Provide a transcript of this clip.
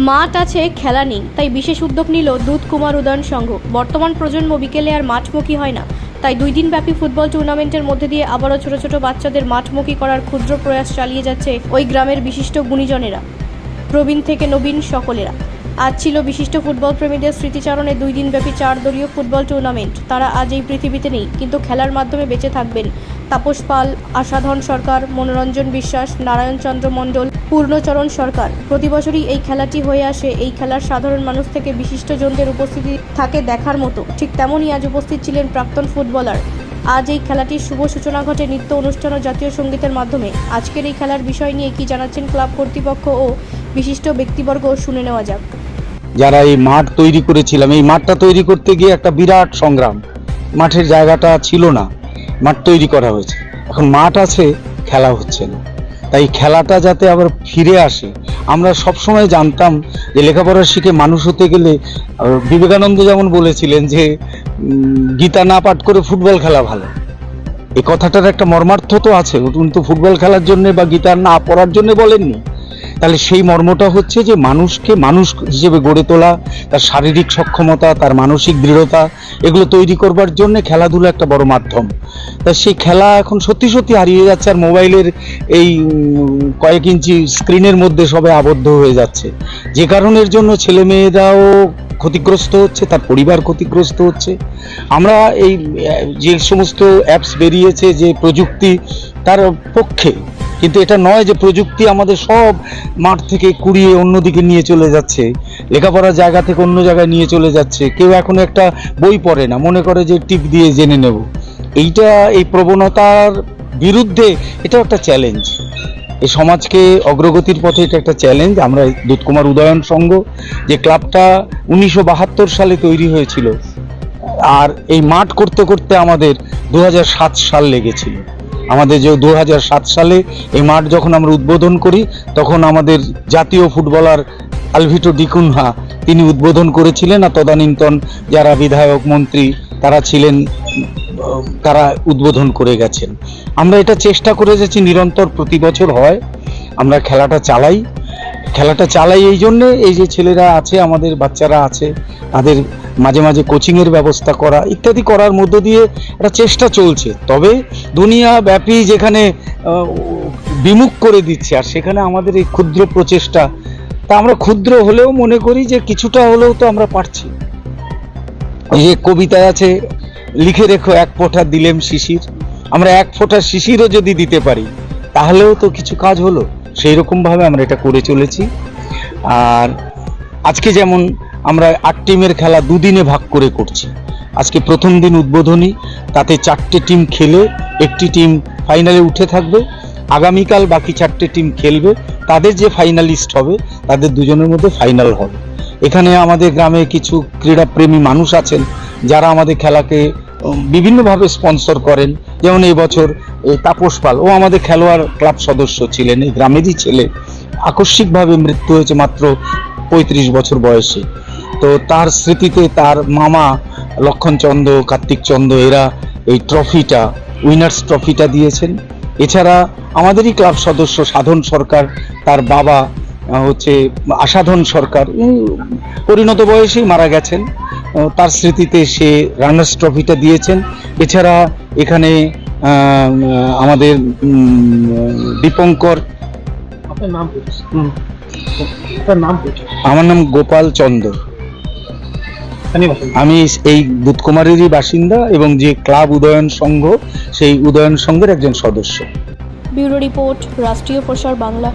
মাঠ আছে, খেলা নেই, তাই বিশেষ উদ্যোগ নিল দুধ কুমার উদয়ন সংঘ। বর্তমান প্রজন্ম বিকেলে আর মাঠমুখী হয় না, তাই 2 দিনব্যাপী ফুটবল টুর্নামেন্টের মধ্যে দিয়ে আবারও ছোট ছোট বাচ্চাদের মাঠমুখী করার ক্ষুদ্র প্রয়াস চালিয়ে যাচ্ছে ওই গ্রামের বিশিষ্ট গুণীজনেরা, প্রবীণ থেকে নবীন সকলেরা। আজ ছিল বিশিষ্ট ফুটবল প্রেমীদের স্মৃতিচারণে 2 দিনব্যাপী 4 দলীয় ফুটবল টুর্নামেন্ট। তারা আজ এই পৃথিবীতে নেই, কিন্তু খেলার মাধ্যমে বেঁচে থাকবেন। তাপস পাল, আশাধন সরকার, মনোরঞ্জন বিশ্বাস, নারায়ণ চন্দ্র মণ্ডল, পূর্ণচরণ সরকার। প্রতি বছরই এই খেলাটি হয়ে আসে। এই খেলার সাধারণ মানুষ থেকে বিশিষ্টজনদের উপস্থিতি থাকে দেখার মতো। ঠিক তেমনই আজ উপস্থিত ছিলেন প্রাক্তন ফুটবলার। আজ এই খেলাটির শুভ সূচনা ঘটে নৃত্য অনুষ্ঠান ও জাতীয় সঙ্গীতের মাধ্যমে। আজকের এই খেলার বিষয় নিয়ে কি জানাচ্ছেন ক্লাব কর্তৃপক্ষ ও বিশিষ্ট ব্যক্তিবর্গ, শুনে নেওয়া যাক। যারা এই মাঠ তৈরি করেছিলাম, এই মাঠটা তৈরি করতে গিয়ে একটা বিরাট সংগ্রাম। মাঠের জায়গাটা ছিল না, মাঠ তৈরি করা হয়েছে। এখন মাঠ আছে, খেলা হচ্ছে না। তাই খেলাটা যাতে আবার ফিরে আসে, আমরা সবসময় জানতাম যে লেখাপড়া শিখে মানুষ হতে গেলে, বিবেকানন্দ যেমন বলেছিলেন যে গীতা না পাঠ করে ফুটবল খেলা ভালো। এই কথাটার একটা মর্মার্থ তো আছে, কিন্তু ফুটবল খেলার জন্য বা গীতা না পড়ার জন্য বলেননি। তাহলে সেই মর্মটা হচ্ছে যে মানুষকে মানুষ হিসেবে গড়ে তোলা, তার শারীরিক সক্ষমতা, তার মানসিক দৃঢ়তা, এগুলো তৈরি করবার জন্য খেলাধুলা একটা বড় মাধ্যম। তা সেই খেলা এখন সত্যি সত্যি হারিয়ে যাচ্ছে, আর মোবাইলের এই কয়েক ইঞ্চি স্ক্রিনের মধ্যে সবাই আবদ্ধ হয়ে যাচ্ছে, যে কারণের জন্য ছেলেমেয়েরাও ক্ষতিগ্রস্ত হচ্ছে, তার পরিবার ক্ষতিগ্রস্ত হচ্ছে। আমরা এই যে সমস্ত অ্যাপস বেরিয়েছে, যে প্রযুক্তি, তার পক্ষে, কিন্তু এটা নয় যে প্রযুক্তি আমাদের সব মাঠ থেকে কুড়িয়ে অন্যদিকে নিয়ে চলে যাচ্ছে, লেখাপড়ার জায়গা থেকে অন্য জায়গায় নিয়ে চলে যাচ্ছে। কেউ এখন একটা বই পড়ে না, মনে করে যে টিপ দিয়ে জেনে নেব। এই প্রবণতার বিরুদ্ধে এটাও একটা চ্যালেঞ্জ। এই সমাজকে অগ্রগতির পথে এটা একটা চ্যালেঞ্জ। আমরা দুধ কুমার উদয়ন সংঘ, যে ক্লাবটা 1972 সালে তৈরি হয়েছিল, আর এই মাঠ করতে করতে আমাদের 2007 সাল লেগেছিল। আমাদের যে 2007 সালে এই মাঠ যখন আমরা উদ্বোধন করি, তখন আমাদের জাতীয় ফুটবলার আলভিটো ডিকুনহা তিনি উদ্বোধন করেছিলেন, আর তদানীন্তন যারা বিধায়ক মন্ত্রী তারা ছিলেন, তারা উদ্বোধন করে গেছেন। আমরা এটা চেষ্টা করে যাচ্ছি নিরন্তর, প্রতি বছর হয়, আমরা খেলাটা চালাই এই জন্যে, এই যে ছেলেরা আছে, আমাদের বাচ্চারা আছে, তাদের মাঝে মাঝে কোচিংয়ের ব্যবস্থা করা ইত্যাদি করার মধ্য দিয়ে একটা চেষ্টা চলছে। তবে দুনিয়া ব্যাপী যেখানে বিমুখ করে দিচ্ছে, আর সেখানে আমাদের এই ক্ষুদ্র প্রচেষ্টা, তা আমরা ক্ষুদ্র হলেও মনে করি যে কিছুটা হলেও তো আমরা পারছি। এই যে কবিতায় আছে, লিখে রেখো 1 ফোঁটা দিলেম শিশির। আমরা 1 ফোঁটা শিশিরও যদি দিতে পারি, তাহলেও তো কিছু কাজ হলো। সেই রকম ভাবে আমরা এটা করে চলেছি। আর আজকে যেমন আমরা 8 টিমের খেলা 2 দিনে ভাগ করে করছি। আজকে প্রথম দিন উদ্বোধনী, তাতে 4টে টিম খেলে, একটি টিম ফাইনালে উঠে থাকবে। আগামীকাল বাকি 4টে টিম খেলবে, তাদের যে ফাইনালিস্ট হবে তাদের দুজনের মধ্যে ফাইনাল হবে। এখানে আমাদের গ্রামে কিছু ক্রীড়াপ্রেমী মানুষ আছেন, যারা আমাদের খেলাকে বিভিন্নভাবে স্পন্সর করেন। যেমন এই বছর তাপস পাল, ও আমাদের খেলোয়াড় ক্লাব সদস্য ছিলেন, এই গ্রামেরই ছেলে। আকস্মিকভাবে মৃত্যু হয়েছে মাত্র 35 বছর বয়সে। তো তার স্মৃতিতে তার মামা লক্ষণ চন্দ্র, কার্তিক চন্দ্র, এরা এই ট্রফিটা, উইনার্স ট্রফিটা দিয়েছেন। এছাড়া আমাদেরই ক্লাব সদস্য সাধন সরকার, তার বাবা হচ্ছে আশাধন সরকার, পরিণত বয়সেই মারা গেছেন, তার স্মৃতিতে সে রানার্স ট্রফিটা দিয়েছেন। এছাড়া এখানে আমাদের দীপঙ্কর, আমার নাম গোপাল চন্দ্র, আমি এই দুধকুমারেরই বাসিন্দা এবং যে ক্লাব উদয়ন সংঘ, সেই উদয়ন সংঘের একজন সদস্য। ব্যুরো রিপোর্ট, রাষ্ট্রীয় প্রসার বাংলা।